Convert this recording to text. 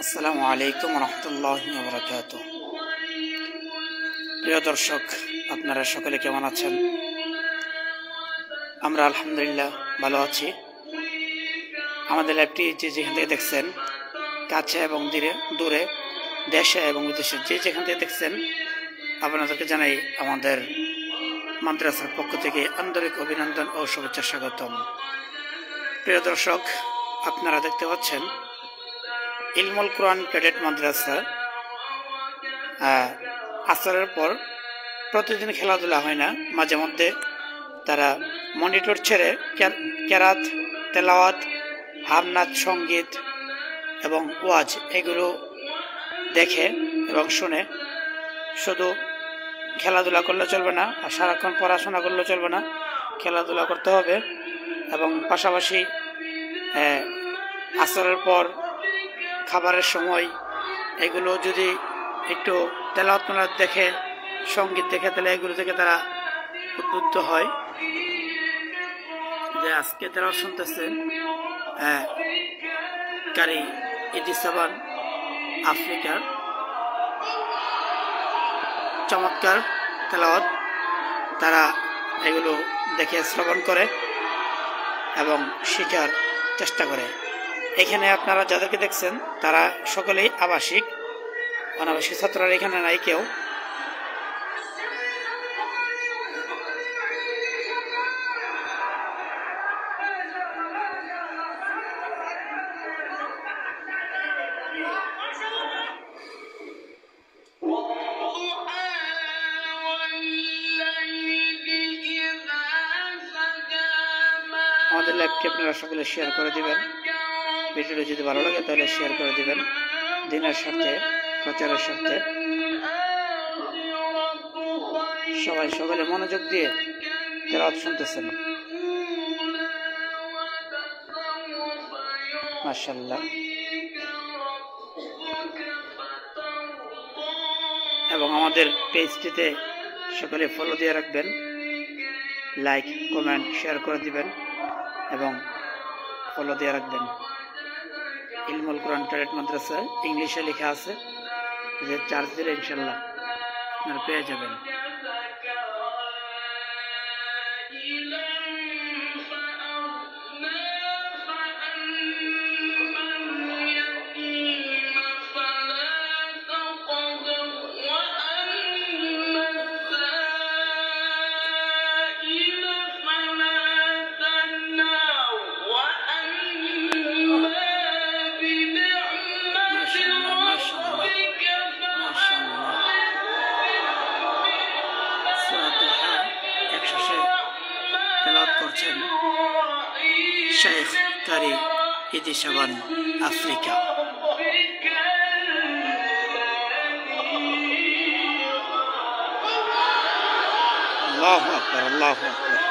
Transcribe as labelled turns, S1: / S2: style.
S1: আসসালামু আলাইকুম রহমতুল্লাহি ওয়া বারাকাতুহু। প্রিয় দর্শক, আপনারা সকলে কেমন আছেন? আমরা আলহামদুলিল্লাহ ভালো আছি। আমাদের লাইভটি যেখান থেকে দেখছেন, কাছে এবং দূরে, দেশে এবং বিদেশে যেখান থেকে দেখছেন, আপনাদেরকে জানাই আমাদের মাদ্রাসার পক্ষ থেকে আন্তরিক অভিনন্দন ও শুভেচ্ছা স্বাগতম। প্রিয় দর্শক, আপনারা দেখতে পাচ্ছেন ইলমুল কোরআন ক্যাডেট মাদ্রাসা আসরের পর প্রতিদিন খেলাধুলা হয় না, মাঝে মধ্যে তারা মনিটর ছেড়ে কেরাত, তেলাওয়াত, হামনাথ, সঙ্গীত এবং ওয়াজ এগুলো দেখে এবং শুনে। শুধু খেলাধুলা করলে চলবে না, আর সারাক্ষণ পড়াশোনা করলে চলবে না, খেলাধুলা করতে হবে। এবং পাশাপাশি আসরের পর খাবারের সময় এগুলো যদি একটু তেলাওয়াত দেখে, সঙ্গীত দেখে, তাহলে এগুলো থেকে তারা উদ্বুদ্ধ হয়। যে আজকে তারা শুনতেছেন কারি ইতিসাবান আফ্রিকার চমৎকার তেলাওয়াত, তারা এগুলো দেখে শ্রবণ করে এবং শেখার চেষ্টা করে। এখানে আপনারা যাদেরকে দেখছেন তারা সকলেই আবাসিক, অনাবাসিক ছাত্ররা এখানে নাই কেউ। আমাদের লাইভটি আপনারা সকলে শেয়ার করে দিবেন। ভিডিওটি যদি ভালো লাগে তাহলে শেয়ার করে দিবেন, দিনের স্বার্থে, প্রচারের স্বার্থে। সবাই সকলে মনোযোগ দিয়ে তেলাওয়াত শুনতেছেন, মাশাআল্লাহ। এবং আমাদের পেজটিতে সকলে ফলো দিয়ে রাখবেন, লাইক, কমেন্ট, শেয়ার করে দিবেন এবং ফলো দিয়ে রাখবেন। ইলমুল কোরআন ক্যাডেট মাদ্রাসা ইংলিশে লেখা আছে, যে চার্জ দিলে ইনশাল্লাহ আপনারা পেয়ে যাবেন। তেলাওয়াত করছেন শেখ কারি ইতিসাবান আফ্রিকা। আল্লাহু আকবার, আল্লাহু আকবার।